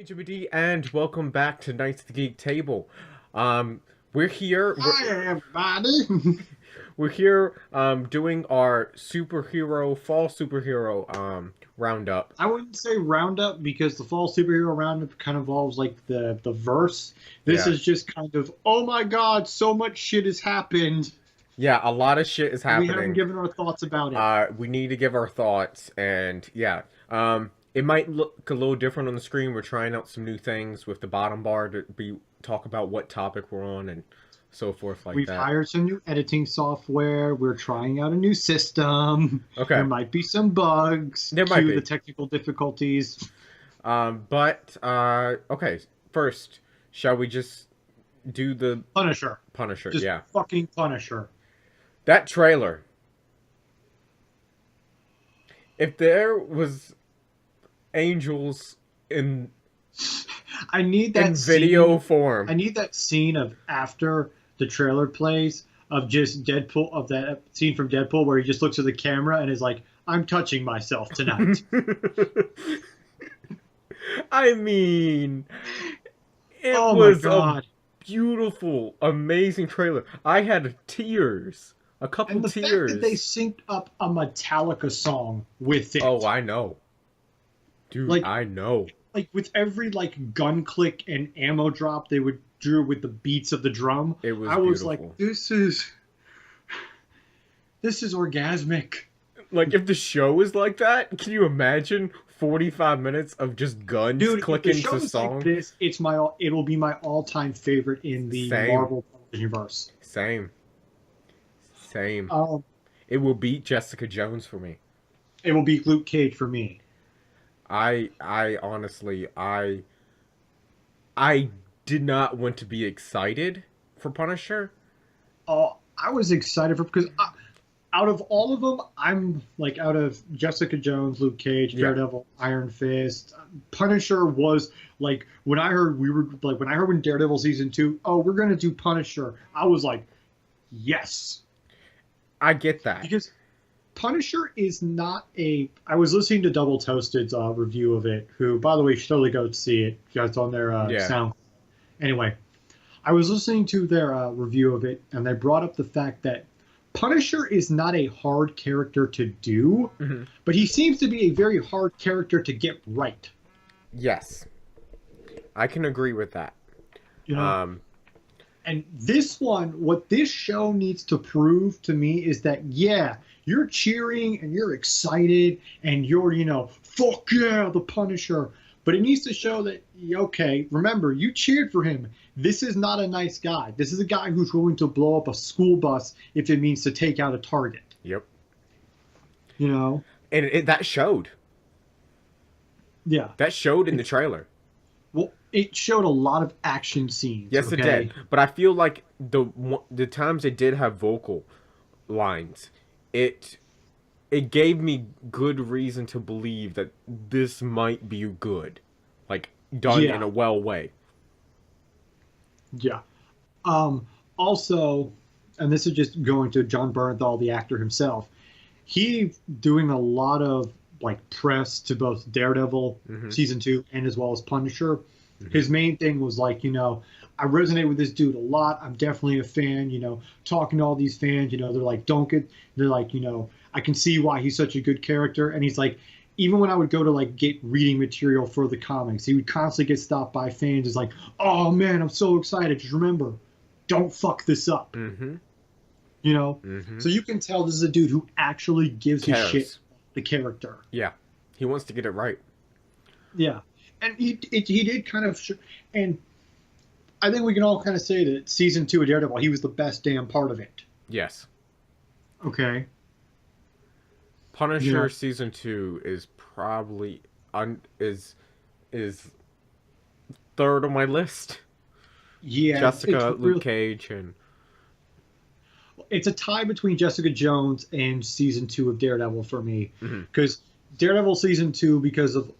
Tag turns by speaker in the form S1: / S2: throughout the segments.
S1: HBD, and welcome back to Knights of the Geek Table. We're here.
S2: Hi, everybody.
S1: We're here. Doing our fall superhero roundup.
S2: I wouldn't say roundup because the fall superhero roundup kind of involves like the verse. This
S1: Yeah,
S2: is just kind of, oh my god, so much shit has happened.
S1: yeah. A lot of shit is
S2: We haven't
S1: happening.
S2: given our thoughts about it.
S1: We need to give our thoughts, and yeah. It might look a little different on the screen. We're trying out some new things with the bottom bar to be talk about what topic we're on and so forth like
S2: We've
S1: that.
S2: hired some new editing software. We're trying out a new system.
S1: Okay,
S2: There might be some bugs.
S1: there might
S2: Cue the
S1: be.
S2: technical difficulties.
S1: Okay. First, shall we just do the
S2: Punisher.
S1: Punisher?
S2: Just
S1: Yeah.
S2: fucking Punisher.
S1: That trailer. If there was angels in
S2: I need
S1: in
S2: that
S1: video
S2: scene.
S1: form.
S2: I need that scene of after the trailer plays of just Deadpool of that scene from Deadpool where he just looks at the camera and is like, "I'm touching myself tonight."
S1: I mean, it
S2: Oh my
S1: was a
S2: god!
S1: beautiful, amazing trailer. I had tears. A couple
S2: And the fact that they
S1: tears.
S2: synced up a Metallica song with
S1: Oh,
S2: it,
S1: I know. Dude,
S2: like
S1: I know.
S2: with every like gun click and ammo drop they would do with the beats of the drum,
S1: It was
S2: I was like,
S1: beautiful.
S2: this is orgasmic.
S1: Like, if the show is like that, can you imagine 45 minutes of just guns
S2: Dude, if the
S1: clicking
S2: show
S1: to
S2: is like
S1: song?
S2: this, it'll be my all-time favorite in the
S1: Same.
S2: Marvel universe.
S1: Same. Same.
S2: Um,
S1: It will beat Jessica Jones for me.
S2: it will be Luke Cage for me.
S1: I honestly, I did not want to be excited for Punisher.
S2: I was excited for because out of all of them, I'm like out of Jessica Jones, Luke Cage,
S1: Yeah.
S2: Daredevil, Iron Fist, Punisher was like when I heard when Daredevil season 2, oh, we're gonna do Punisher. I was like, yes,
S1: I get that.
S2: because Punisher is not a. I was listening to Double Toasted's review of it, who, by the way, you should totally go see it. You guys on their
S1: Yeah.
S2: sound. Anyway, I was listening to their review of it, and they brought up the fact that Punisher is not a hard character to do,
S1: Mhm.
S2: but he seems to be a very hard character to get right.
S1: Yes. I can agree with that.
S2: You know,
S1: Um
S2: and this one, what this show needs to prove to me is that, yeah, you're cheering and you're excited and you're, fuck yeah, the Punisher. But it needs to show that, okay, remember, you cheered for him. This is not a nice guy. This is a guy who's willing to blow up a school bus if it means to take out a target.
S1: yep.
S2: You know?
S1: And that showed.
S2: Yeah.
S1: That showed in the trailer.
S2: Well, it showed a lot of action scenes.
S1: Yes, it
S2: okay?
S1: did. But I feel like the times it did have vocal lines, it gave me good reason to believe that this might be good, like done in
S2: Yeah.
S1: a well way.
S2: Yeah. Also, and this is just going to John Bernthal, the actor himself. He doing a lot of like press to both Daredevil
S1: Hmm.
S2: season 2 and as well as Punisher.
S1: Hmm.
S2: His main thing was like, I resonate with this dude a lot. I'm definitely a fan. Talking to all these fans, they're like, they're like, I can see why he's such a good character. And he's like, even when I would go to like get reading material for the comics, he would constantly get stopped by fans. It's like, oh man, I'm so excited. Just remember, don't fuck this up.
S1: Hmm. Hmm.
S2: So you can tell this is a dude who actually gives a shit
S1: Cares.
S2: the character.
S1: Yeah, he wants to get it right.
S2: Yeah, and he did kind of, and I think we can all kind of say that season 2 of Daredevil, he was the best damn part of it.
S1: Yes.
S2: Okay.
S1: Punisher
S2: Yeah.
S1: season 2 is probably is third on my list.
S2: Yeah,
S1: Jessica,
S2: it's
S1: Luke Cage, and
S2: it's a tie between Jessica Jones and season 2 of Daredevil for me,
S1: mhm,
S2: because Daredevil season 2, because of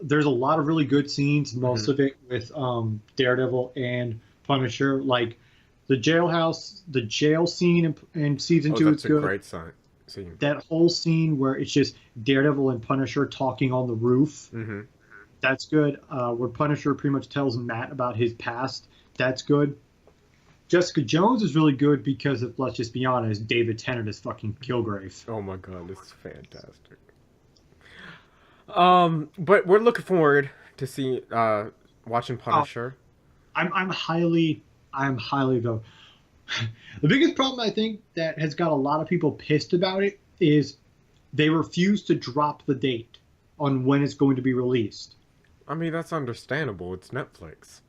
S2: there's a lot of really good scenes, most
S1: mhm.
S2: of it with Daredevil and Punisher, like the jail scene in season
S1: Oh,
S2: 2 is
S1: that's a
S2: good.
S1: great scene.
S2: That whole scene where it's just Daredevil and Punisher talking on the roof,
S1: Hmm.
S2: That's good. Where Punisher pretty much tells Matt about his past. That's good. Jessica Jones is really good because of, let's just be honest, David Tennant is fucking Kilgrave.
S1: Oh my god, this is fantastic. But we're looking forward to see watching
S2: Oh,
S1: Punisher.
S2: I'm highly though. The biggest problem I think that has got a lot of people pissed about it is they refuse to drop the date on when it's going to be released.
S1: I mean, that's understandable. It's Netflix.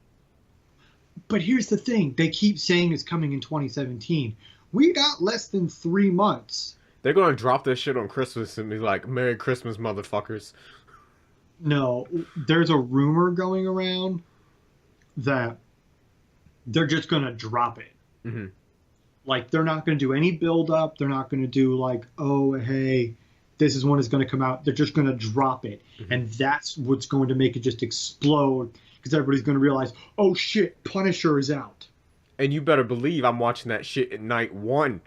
S2: But here's the thing, they keep saying it's coming in 2017. We got less than 3 months.
S1: They're gonna drop this shit on Christmas and be like, "Merry Christmas, motherfuckers."
S2: No, there's a rumor going around that they're just going to drop it.
S1: Hmm.
S2: Like, they're not going to do any build up. They're not going to do, like, oh, hey, this is when it's going to come out. They're just going to drop it.
S1: Hmm.
S2: And that's what's going to make it just explode because everybody's going to realize, oh, shit, Punisher is out.
S1: And you better believe I'm watching that shit at night one.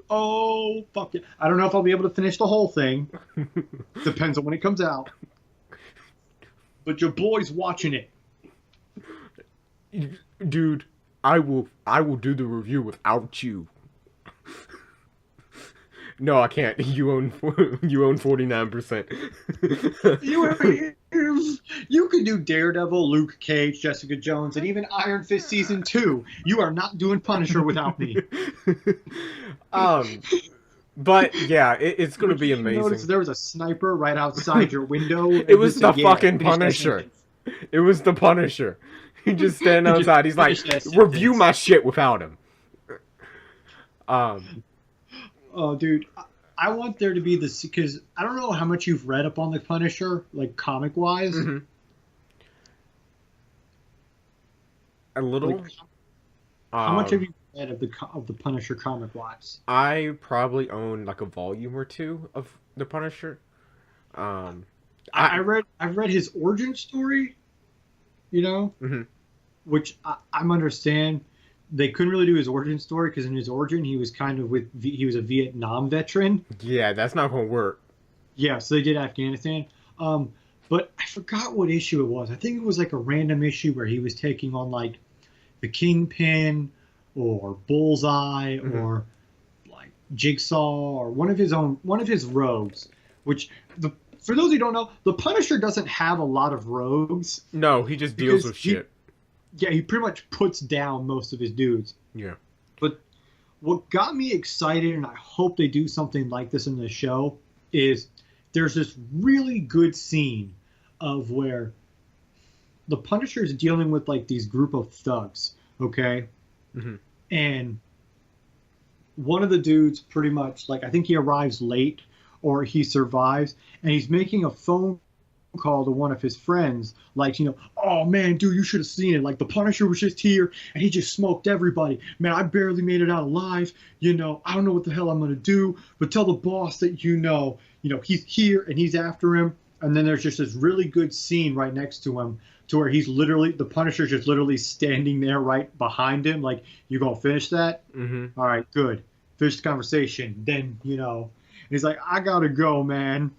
S2: Oh, fuck it. I don't know if I'll be able to finish the whole thing. Depends on when it comes out. But your boy's watching it.
S1: Dude, I will do the review without you. No, I can't. You own 49%.
S2: You can do Daredevil, Luke Cage, Jessica Jones, and even Iron Fist season 2. You are not doing Punisher without me.
S1: um but yeah, it's gonna be
S2: Did you notice
S1: amazing.
S2: there was a sniper right outside your window?
S1: It was the
S2: Yeah,
S1: fucking
S2: finish that
S1: Punisher.
S2: sentence.
S1: It was the Punisher. He just standing
S2: Just
S1: outside. He's like,
S2: finish that
S1: review
S2: sentence.
S1: my shit without him. Um,
S2: Oh, dude, I want there to be this because I don't know how much you've read up on the Punisher, like comic wise.
S1: mhm. A little.
S2: Like, how much have
S1: Um,
S2: you read of the Punisher comic wise?
S1: I probably own like a volume or two of the Punisher. Um,
S2: I
S1: I.
S2: read I've read his origin story, you know,
S1: Mhm.
S2: which I'm understand they couldn't really do his origin story because in his origin he was kind of he was a Vietnam veteran.
S1: Yeah, that's not gonna work.
S2: Yeah, so they did Afghanistan. Um, but I forgot what issue it was. I think it was like a random issue where he was taking on like the Kingpin or Bullseye
S1: Mhm.
S2: or like Jigsaw or one of his rogues. Which the for those who don't know, the Punisher doesn't have a lot of rogues
S1: No, he just deals
S2: because
S1: with shit.
S2: he pretty much puts down most of his dudes.
S1: Yeah.
S2: But what got me excited, and I hope they do something like this in the show, is there's this really good scene of where the Punisher is dealing with like these group of thugs, okay?
S1: Hmm.
S2: And one of the dudes pretty much like I think he arrives late or he survives and he's making a phone call to one of his friends like oh man dude you should have seen it like the Punisher was just here and he just smoked everybody man I barely made it out alive I don't know what the hell I'm gonna do but tell the boss that he's here and he's after him and then there's just this really good scene right next to him to where the Punisher's just literally standing there right behind him like you gonna finish that
S1: Hmm.
S2: all right good finish the conversation then and he's like I gotta go man.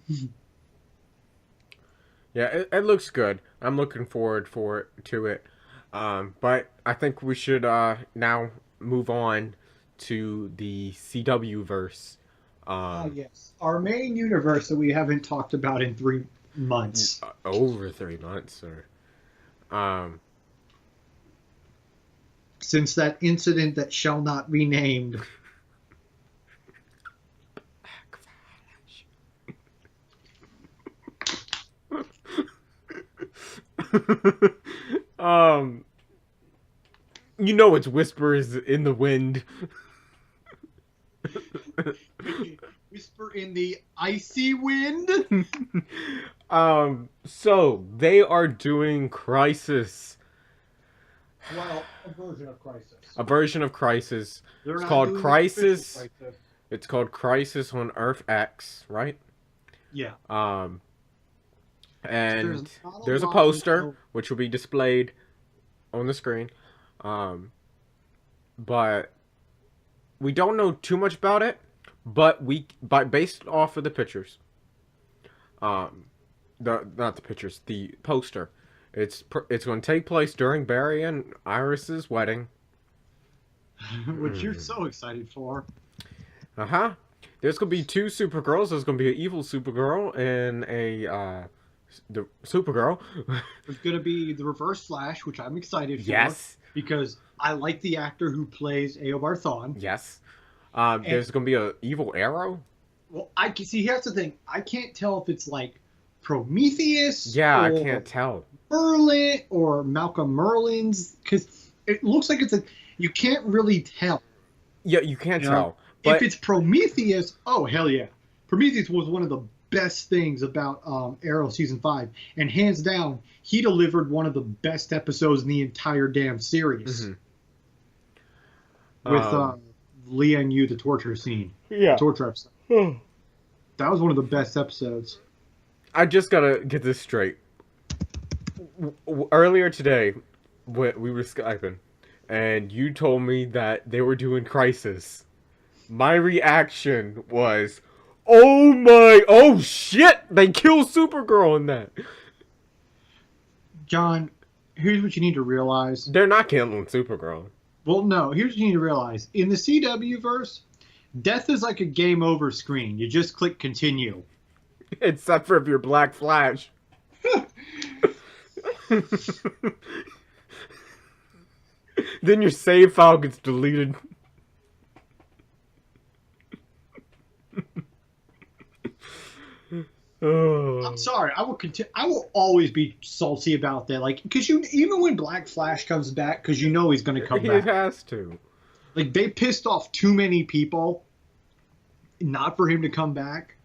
S1: Yeah, it looks good. I'm looking forward to it. But I think we should now move on to the CW verse.
S2: Ah,
S1: Um,
S2: yes. Our main universe that we haven't talked about in 3 months.
S1: Over 3 months, or um,
S2: Since that incident that shall not be named.
S1: um, it's whispers in the wind.
S2: Whisper in the icy wind.
S1: So they are doing Crisis,
S2: Well, a version of Crisis.
S1: a version of Crisis.
S2: They're
S1: It's
S2: not
S1: called
S2: doing the official
S1: Crisis.
S2: Crisis.
S1: It's called Crisis on Earth X, right?
S2: Yeah.
S1: Um,
S2: There's
S1: and
S2: not a
S1: there's a
S2: lot
S1: poster which will be displayed on the screen. Um, but we don't know too much about it. But based off of the pictures, um, not the pictures, the poster. It's going to take place during Barry and Iris's wedding.
S2: Which you're so excited for.
S1: Uh-huh. There's going to be two Supergirls. There's going to be an evil Supergirl and the Supergirl.
S2: There's going to be the Reverse Flash, which I'm excited for.
S1: Yes.
S2: Because I like the actor who plays Eobard Thawne.
S1: Yes. There's going to be an evil Arrow.
S2: Well, I can see. Here's the thing. I can't tell if it's like Prometheus.
S1: Yeah, I can't tell.
S2: Merlin or Malcolm Merlin's, because it looks like it's a. You can't really tell.
S1: Yeah, you can't tell.
S2: But if it's Prometheus, oh hell yeah! Prometheus was one of the best things about Arrow season 5, and hands down, he delivered one of the best episodes in the entire damn series. Mm-hmm. With Leah and you, the torture scene.
S1: Yeah.
S2: Torture episode. That was one of the best episodes.
S1: I just gotta get this straight. Earlier today, we were Skyping, and you told me that they were doing Crisis. My reaction was, oh shit, they killed Supergirl in that.
S2: John, here's what you need to realize.
S1: They're not killing Supergirl.
S2: Well, no, here's what you need to realize. In the CW verse, death is like a game over screen. You just click continue.
S1: Except for if you're Black Flash. Then your save file gets deleted.
S2: Oh. I'm sorry. I will continue. I will always be salty about that. Like, because even when Black Flash comes back, because you know he's going to come back.
S1: He has to.
S2: Like, they pissed off too many people, not for him to come back.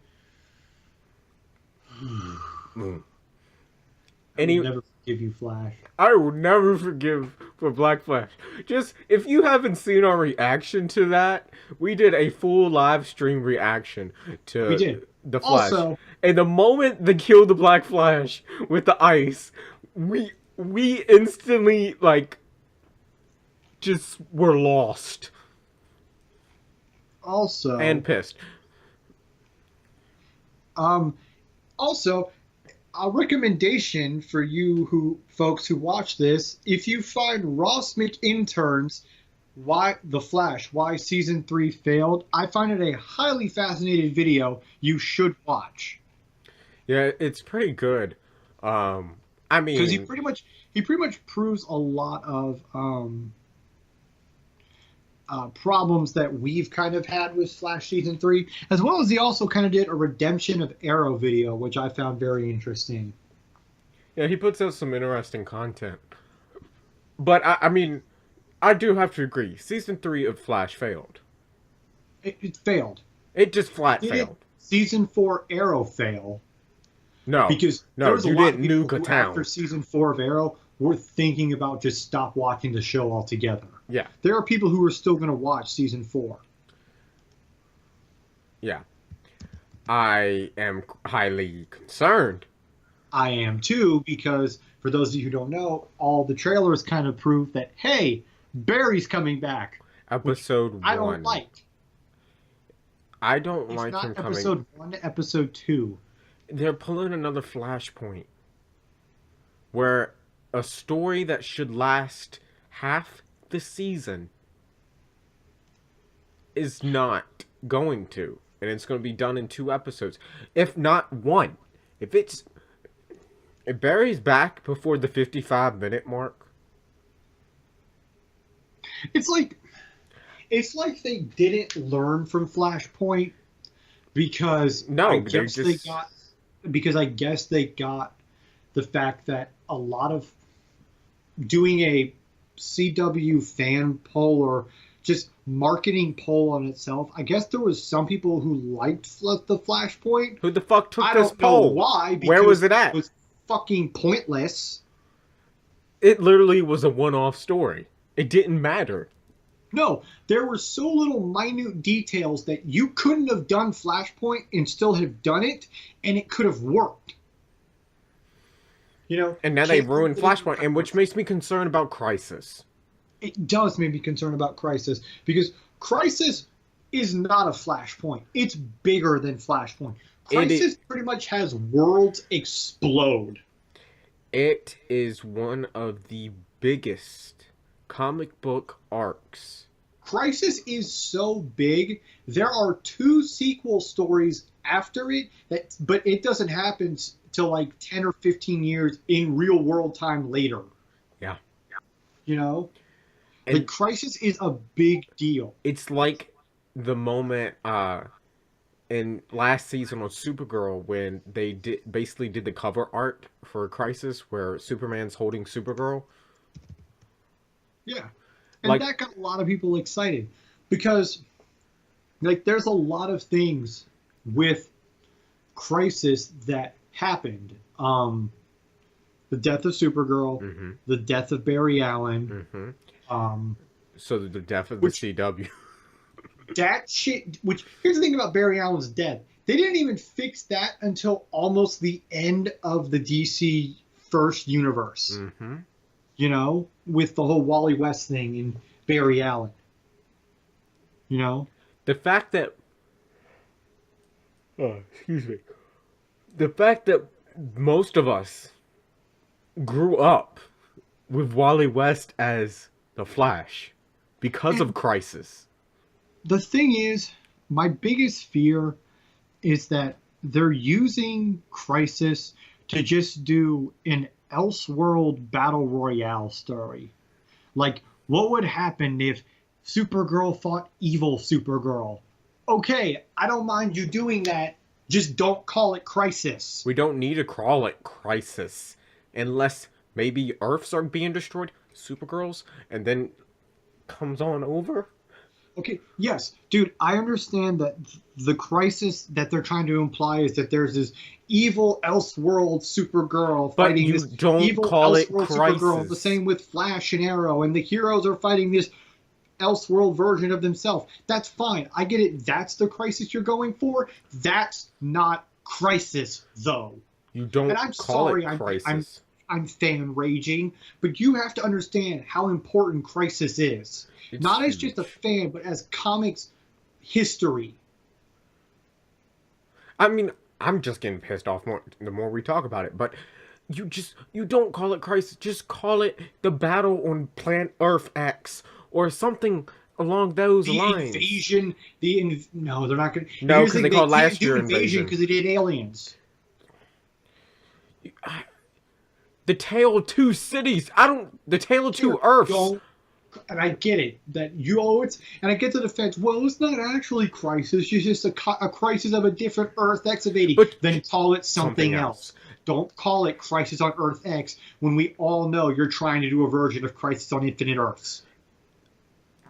S2: I will never forgive you, Flash.
S1: I will never forgive for Black Flash. Just, if you haven't seen our reaction to that, we did a full live stream reaction to the Flash. Also, and the moment they killed the Black Flash with the ice, we instantly, like, just were lost.
S2: Also.
S1: And pissed.
S2: Also, a recommendation for you folks who watch this, if you find Ross McIntern's Why Season 3 Failed, I find it a highly fascinating video you should watch.
S1: Yeah, it's pretty good. I mean,
S2: because he pretty much proves a lot of problems that we've kind of had with Flash Season 3, as well as he also kind of did a Redemption of Arrow video, which I found very interesting.
S1: Yeah, he puts out some interesting content. But, I mean, I do have to agree. Season 3 of Flash failed.
S2: It failed.
S1: It just flat failed.
S2: Season 4 Arrow fail.
S1: No.
S2: Because
S1: no, you didn't nuke a town.
S2: After Season 4 of Arrow, we're thinking about just stop watching the show altogether.
S1: Yeah.
S2: There are people who are still going to watch Season 4.
S1: Yeah. I am highly concerned.
S2: I am too, because for those of you who don't know, all the trailers kind of prove that, hey, Barry's coming back.
S1: Episode 1.
S2: I don't like.
S1: I don't like him coming.
S2: Episode 1 to Episode 2.
S1: They're pulling another Flashpoint. Where a story that should last half the season is not going to. And it's going to be done in 2 episodes. If not 1. If Barry's back before the 55-minute mark.
S2: It's like they didn't learn from Flashpoint because I guess they got the fact that a lot of doing a CW fan poll or just marketing poll on itself. I guess there was some people who liked the Flashpoint.
S1: Who the fuck took this poll?
S2: I don't know why.
S1: Where was it at?
S2: It was fucking pointless.
S1: It literally was a one-off story. It didn't matter.
S2: No, there were so little minute details that you couldn't have done Flashpoint and still have done it, and it could have worked. You know,
S1: and now they ruined Flashpoint, and which makes me concerned about Crisis.
S2: It does make me concerned about Crisis, because Crisis is not a Flashpoint. It's bigger than Flashpoint. Crisis pretty much has worlds explode.
S1: It is one of the biggest comic book arcs.
S2: Crisis is so big. There are 2 sequel stories after it, but it doesn't happen till like 10 or 15 years in real world time later.
S1: Yeah.
S2: You know?
S1: And
S2: the Crisis is a big deal.
S1: It's like the moment in last season on Supergirl when they basically did the cover art for Crisis where Superman's holding Supergirl.
S2: Yeah. And that got a lot of people excited because like there's a lot of things with Crisis that happened. The death of Supergirl,
S1: mm-hmm.
S2: the death of Barry Allen.
S1: Mm-hmm. So the death of the CW.
S2: That shit. Which here's the thing about Barry Allen's death: they didn't even fix that until almost the end of the DC first universe.
S1: Mm-hmm.
S2: You know, with the whole Wally West thing and Barry Allen. You know,
S1: the fact that the fact that most of us grew up with Wally West as the Flash because of Crisis.
S2: The thing is, my biggest fear is that they're using Crisis to just do an Elseworld Battle Royale story. Like, what would happen if Supergirl fought evil Supergirl? Okay, I don't mind you doing that. Just don't call it Crisis.
S1: We don't need to call it Crisis. Unless maybe Earths are being destroyed, Supergirls, and then comes on over.
S2: Okay, yes, dude, I understand that the crisis that they're trying to imply is that there's this evil Elseworld Supergirl fighting this evil Elseworld Supergirl. The same with Flash and Arrow, and the heroes are fighting this Elseworld version of themselves. That's fine. I get it. That's the crisis you're going for. That's not Crisis, though.
S1: You don't
S2: and I'm
S1: call
S2: sorry,
S1: it Crisis.
S2: I'm fan raging, but you have to understand how important Crisis is.
S1: It's
S2: not
S1: huge.
S2: as just a fan, but as comics history.
S1: I mean, I'm just getting pissed off the more we talk about it, but you don't call it Crisis, just call it the battle on Planet Earth X or something along those lines.
S2: Invasion, no, they're not going to.
S1: No, because they called last year Invasion.
S2: Because they did Aliens.
S1: The Tale of Two Cities. The Tale of Two Earths.
S2: And I get it that and I get the defense. Well, it's not actually Crisis. It's just a crisis of a different Earth X evading.
S1: But
S2: then call it something else. Don't call it Crisis on Earth X when we all know you're trying to do a version of Crisis on Infinite Earths.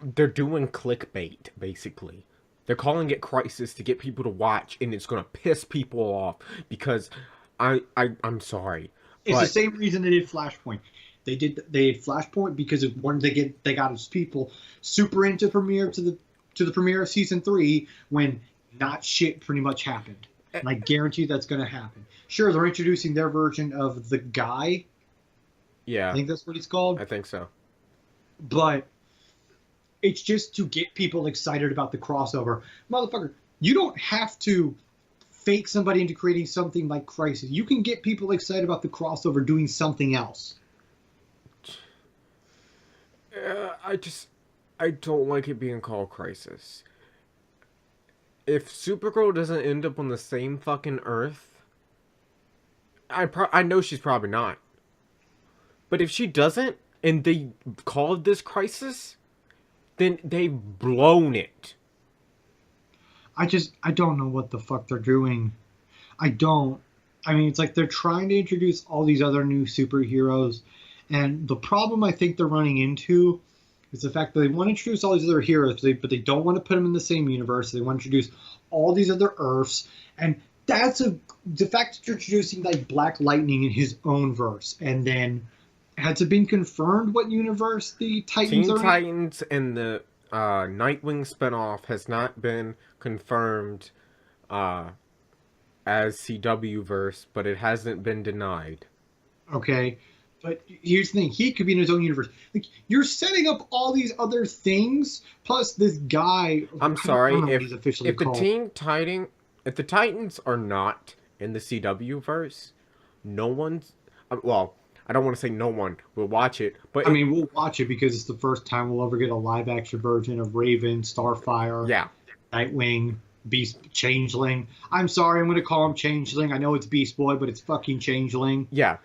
S1: They're doing clickbait, basically. They're calling it Crisis to get people to watch, and it's going to piss people off because I'm sorry.
S2: It's the same reason they did Flashpoint. They did Flashpoint because they got its people super into the premiere of season 3 when not shit pretty much happened. And I guarantee that's going to happen. Sure, they're introducing their version of the guy.
S1: Yeah,
S2: I think that's what he's called.
S1: I think so.
S2: But it's just to get people excited about the crossover, motherfucker. You don't have to fake somebody into creating something like Crisis. You can get people excited about the crossover doing something else.
S1: I don't like it being called Crisis. If Supergirl doesn't end up on the same fucking Earth, I know she's probably not. But if she doesn't, and they called this Crisis, then they've blown it.
S2: I don't know what the fuck they're doing. I don't. I mean, it's like they're trying to introduce all these other new superheroes. And the problem I think they're running into is the fact that they want to introduce all these other heroes, but they don't want to put them in the same universe. They want to introduce all these other Earths. And the fact that you're introducing like Black Lightning in his own verse. And then has it been confirmed what universe the Titans are in?
S1: Teen Titans and the Nightwing spinoff has not been confirmed as CW verse, but it hasn't been denied.
S2: Okay. But here's the thing, he could be in his own universe. Like, you're setting up all these other things, plus this guy.
S1: I'm sorry, if the if the Titans are not in the CW verse, no one's well, I don't want to say no one will watch it, but
S2: I mean, we'll watch it because it's the first time we'll ever get a live action version of Raven, Starfire,
S1: yeah,
S2: Nightwing, Beast, Changeling. I'm sorry, I'm going to call him Changeling. I know it's Beast Boy, but it's fucking Changeling.
S1: yeah,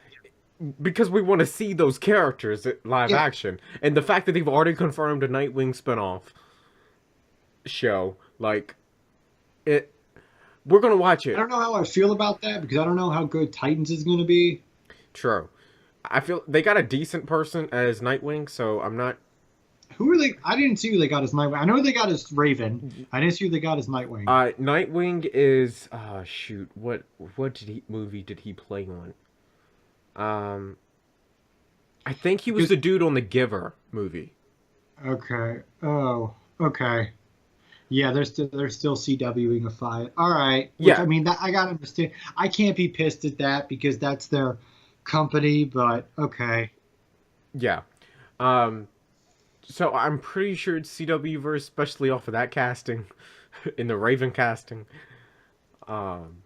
S1: because we want to see those characters in live
S2: Yeah,
S1: action, and the fact that they've already confirmed a Nightwing spinoff show, like it, we're gonna watch
S2: I
S1: it.
S2: don't know how I feel about that because I don't know how good Titans is going to be.
S1: True. I feel they got a decent person as Nightwing, so I'm not.
S2: Who are they? I didn't see who they got as Nightwing. I know they got as Raven. I didn't see who they got as Nightwing.
S1: Nightwing is shoot, what movie did he play on? Um, I think he was
S2: Because
S1: the dude on the Giver movie.
S2: okay, oh, okay, yeah, they're still CWing a fight. All right, which
S1: Yeah,
S2: I mean that I gotta understand. I can't be pissed at that because that's their company, but okay.
S1: yeah. Um, so I'm pretty sure it's CW verse, especially off of that casting, in the Raven casting. Um,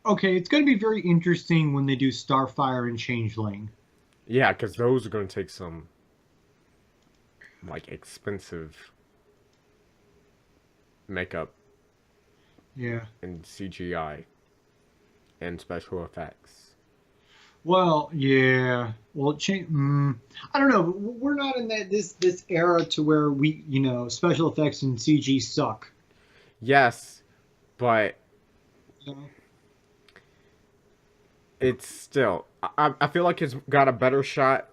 S2: Okay, it's going to be very interesting when they do Starfire and Changeling.
S1: yeah, because those are gonna take some like expensive makeup
S2: Yeah.
S1: and CGI and special effects.
S2: Well, yeah. Well, I don't know. We're not in this era to where special effects and CG suck.
S1: Yes, but
S2: You know?
S1: it's still. I feel like it's got a better shot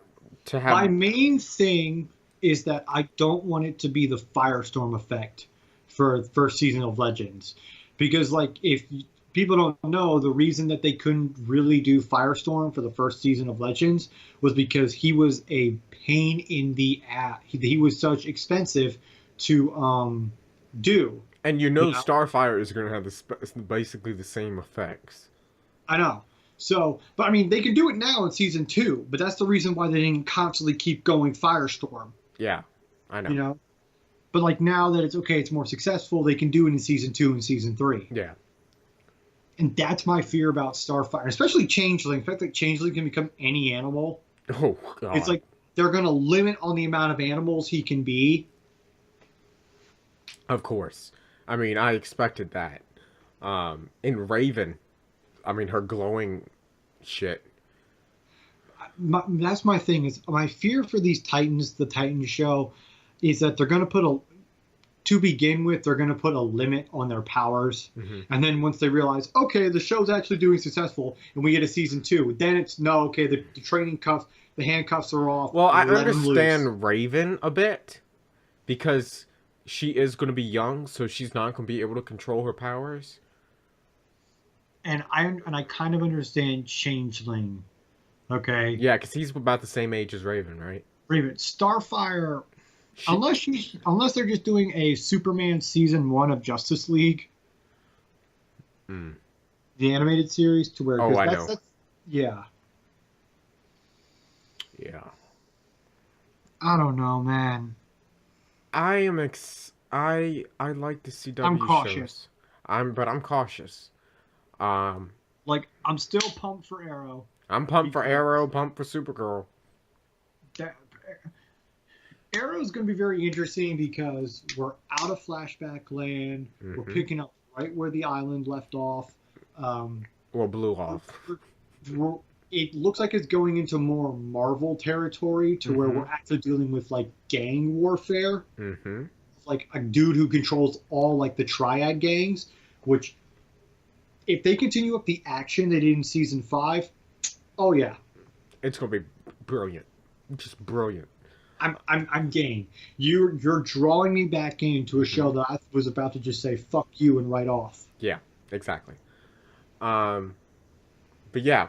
S1: to
S2: My
S1: have.
S2: main thing is that I don't want it to be the Firestorm effect for first season of Legends, because like if people don't know, the reason that they couldn't really do Firestorm for the first season of Legends was because he was a pain in the ass. He was such expensive to do.
S1: And you
S2: You
S1: know,
S2: know,
S1: Starfire is going to have basically the same effects.
S2: I know. So, but I mean, they can do it now in season two, but that's the reason why they didn't constantly keep going Firestorm.
S1: Yeah, I
S2: You
S1: know.
S2: know, but like now that it's okay, it's more successful. They can do it in season two and season three,
S1: Yeah.
S2: and that's my fear about Starfire, especially Changeling. The fact that Changeling can become any animal,
S1: Oh
S2: it's
S1: God.
S2: like they're going to limit on the amount of animals he can be.
S1: Of course. I mean, I expected that. In Raven, I mean, her glowing shit.
S2: That's my thing. Is my fear for these Titans, the Titans show, is that they're going to put a to begin with, they're going to put a limit on their powers.
S1: Hmm.
S2: And then once they realize, okay, the show's actually doing successful, and we get a season two, then it's no, okay, the training cuffs, the handcuffs are off.
S1: Well, I
S2: Let them loose.
S1: understand Raven a bit because she is going to be young, so she's not going to be able to control her powers.
S2: And I kind of understand Changeling. Okay,
S1: Yeah, because he's about the same age as Raven, right?
S2: Raven, Starfire.
S1: She,
S2: Unless they're just doing a Superman season one of Justice League,
S1: mm.
S2: the animated series, to where
S1: Oh, I
S2: that's,
S1: know.
S2: that's yeah.
S1: Yeah.
S2: I don't know, man.
S1: I like the
S2: I'm
S1: CW
S2: cautious.
S1: shows. I'm cautious. Um,
S2: Like I'm still pumped for Arrow.
S1: I'm pumped for
S2: Because
S1: Arrow, pumped for Supergirl.
S2: that, Arrow is going to be very interesting because we're out of flashback land. We're
S1: Hmm.
S2: picking up right where the island left off. Um,
S1: Well, blew off.
S2: we're, it looks like it's going into more Marvel territory to where
S1: Hmm.
S2: we're actually dealing with like gang warfare.
S1: Hmm.
S2: Like a dude who controls all like the triad gangs, which if they continue up the action they did in season 5, oh yeah,
S1: It's gonna be brilliant, just brilliant.
S2: I'm game. You're drawing me back into a show that I was about to just say fuck you and write off.
S1: Yeah, exactly. Um, but yeah,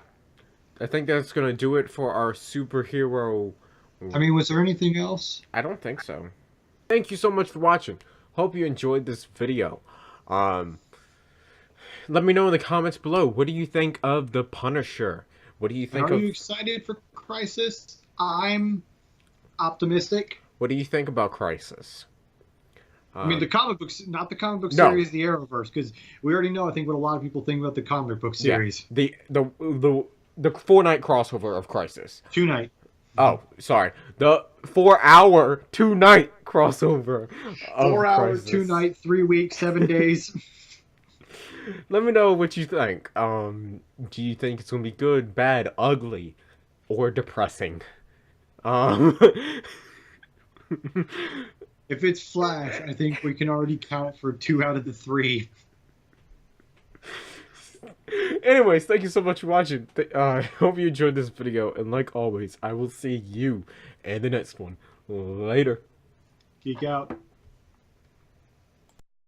S1: I think that's gonna do it for our superhero.
S2: I mean, was there anything else?
S1: I don't think so. Thank you so much for watching. Hope you enjoyed this video. Um, let me know in the comments below. What do you think of the Punisher? What do you think
S2: Are
S1: of?
S2: you excited for Crisis? I'm optimistic.
S1: What do you think about Crisis?
S2: I mean, the comic books, not the comic book
S1: No,
S2: series, the Arrowverse, because we already know, I think, what a lot of people think about the comic book
S1: yeah,
S2: series.
S1: the 4 night crossover of Crisis.
S2: Tonight.
S1: Oh, sorry, the 4 hour 2 night crossover of
S2: 4 hours,
S1: Crisis.
S2: 2 night, 3 weeks, 7 days.
S1: Let me know what you think. Do you think it's gonna be good, bad, ugly, or depressing? Um,
S2: If it's Flash, I think we can already count for 2 out of the 3.
S1: anyways, thank you so much for watching. I hope you enjoyed this video, and like always, I will see you in the next one. Later.
S2: Geek out.